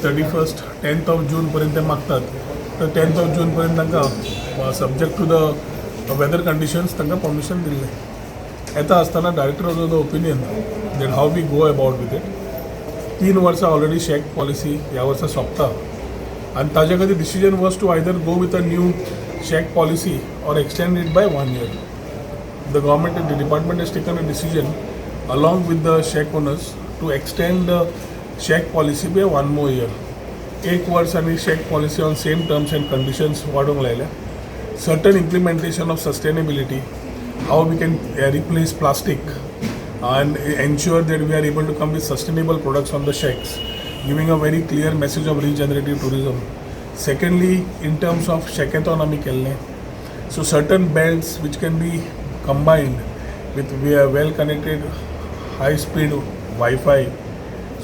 31st 10th of June पर्यंत मागतात तर 10th of June पर्यंत तांकां subject to the weather conditions तांकां परमिशन दिल्लें. येता आसतना director of the opinion that how we go about with it. 3 वर्सां ऑलरेडी शेक पॉलिसी ह्या वर्सा सोंपता आनी ताजे खातीर decision was to either go with a new shack policy or extend it by 1 year. The government and the department has taken a decision along with the SHEC owners to extend the SHEC policy by 1 more year. 1 वर्ष आणि SHEC policy on same terms and conditions वाढवूंक लायल्या. Certain implementation of sustainability, how we can replace plastic and ensure that we are able to come with sustainable products on the SHECs, giving a very clear message of regenerative tourism. Secondly, in terms of SHECathon आमी केल्लें. So certain belts which can be combined with well-connected high-speed Wi-Fi,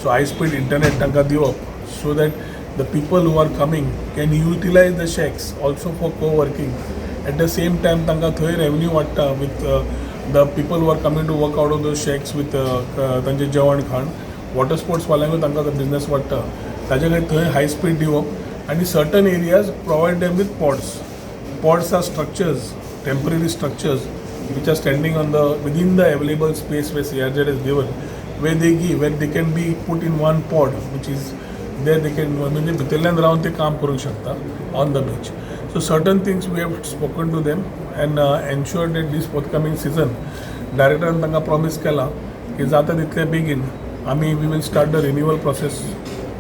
so high-speed internet tanka diop, so that the people who are coming can utilize the shacks also for co-working. At the same time, tanka thoy revenue vatta with the people who are coming to work out of those shacks with tanje jevan khan. Water sports walango tanka business vatta. Taje kai thoy high-speed diop and in certain areas provide them with pods. Pods are structures, temporary structures, which are standing on within the available space where CRZ is given, where they can be put in one pod, which is there. They can भितरल्यान रावन ते काम करूंक शकता on the beach. So certain things we have spoken to them and ensured that this forthcoming season, डायरेक्टरान तांकां promise केला की जाता तितले बेगीन we will start the renewal process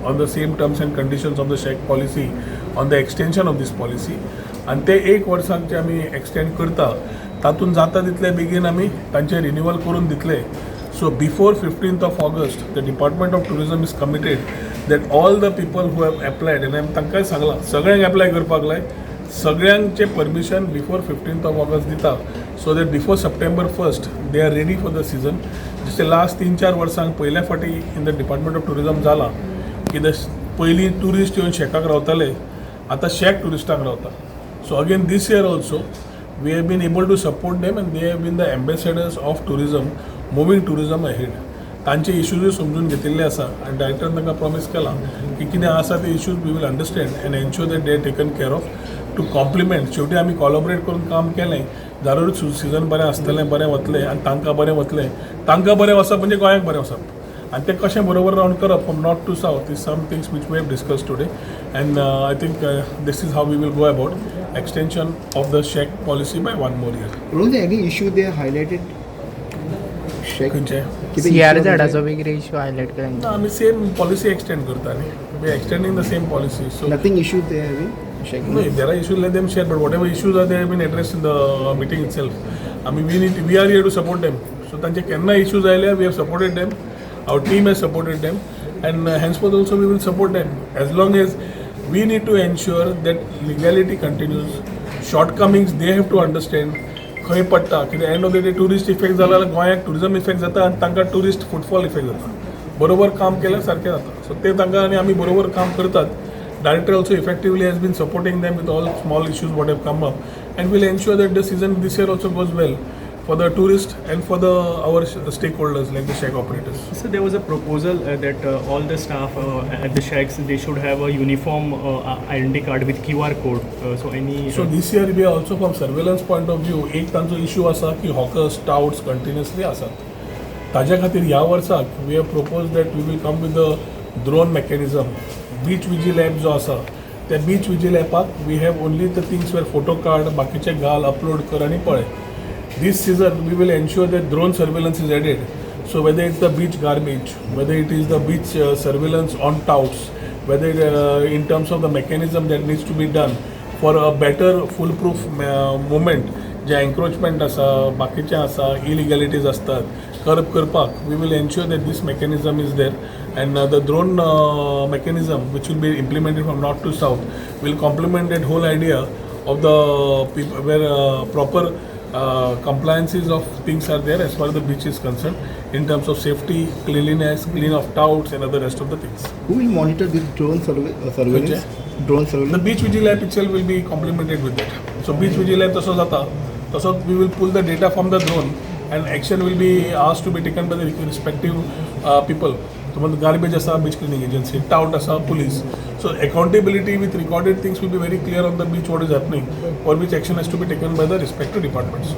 on the same terms and conditions of the SHEC policy, on the extension of this policy. आणि ते 1 वर्सांचे आमी एक्सटेंड करता तातूंत जाता तितले बेगीन आमी तांचे रिन्यूवल करून दितले. So before 15th of August the department of tourism is committed that all the people who have applied आनी हांवें तांकांय सांगलां सगळ्यांक एप्लाय करपाक लाय, सगळ्यांचे permission before 15th of August दिता, so that before September 1st they are ready for the season. जशें लास्ट 3-4 वर्सांक पयल्या फाटी in the department of tourism जाला की पयलीं ट्युरिस्ट येवन शेकाक रावताले, आतां शेक ट्युरिस्टांक रावता. So again this year also we have been able to support them and they have been the ambassadors of tourism, moving tourism ahead. तांचे इश्यूज समजून घेतिल्ले आसा आनी डायरेक्टरान तांकां प्रॉमिस केला की कितें आसा ते issues we will understand and ensure that they are taken care of to complement. शेवटी आमी कॉलॉबरेट करून काम केलें जाल्यारूच सीजन बरें आसतलें, बरें वतलें आनी तांकां बरें वतलें. तांकां बरें वचप म्हणजे गोंयाक बरें वचप आनी तें कशें बरोबर रावन करप from north to south is some things which we have discussed today and I think this is how we will go about extension of the SHEC policy by 1 more year. Rohan, any issue they highlighted? SHEC. CRZ has a big issue highlight करेंगे. No, आम्ही same policy extend करता नहीं. We are extending the same policy. So nothing issue they having? SHEC. No, if there are issues, let them share. But whatever issues are, they have been addressed in the meeting itself. I mean, we are here to support them. So तांचे केन्ना issues आयले, we have supported them. Our team has supported them, and henceforth also we will support them as long as. We need to ensure that legality continues. Shortcomings they have to understand. खंय पडटा कित्याक end of the day tourist effect जाला जाल्यार गोंयाक tourism effect जाता आनी तांकां tourist footfall effect जाता. बरोबर काम केल्यार सारकें जाता. सो ते तांकां आनी आमी बरोबर काम करतात. Director also effectively has been supporting them with all small issues what have come up, and will ensure that the season this year also goes well for the tourists and for our stakeholders like the SHEC operators. So there was a proposal that all the staff at the shacks they should have a uniform identity card with QR code. So this year we are also from surveillance point of view एक तांचो issue आसा की hawkers touts continuously आसात. ताज्या खातीर ह्या वर्साक we have proposed that we will come with the drone mechanism. Beach vigil app जो आसा त्या beach vigil app we have only the things where photo card बाकीचे घाल upload कर आनी पळय. This season we will ensure that drone surveillance is added. So whether it's the beach garbage, whether it is the beach surveillance on touts, whether in terms of the mechanism that needs to be done for a better foolproof movement, J encroachment आसा, बाकीचे आसा, illegalities असतात, curb करपाक, we will ensure that this mechanism is there, and the drone mechanism which will be implemented from north to south will complement that whole idea of the people where proper compliances of things are there as far as the beach is concerned in terms of safety, cleanliness, clean of touts and other rest of the things. Who will monitor this drone surveillance? Drone surveillance? The beach vigil app itself will be complemented with that. So beach vigil app तसो जाता, तसो we will pull the data from the drone and action will be asked to be taken by the respective people समज garbage आसा बीच cleaning agency, taut आसा police. So accountability with recorded things will be very clear on the beach what is happening, for which action has to be taken by the respective departments.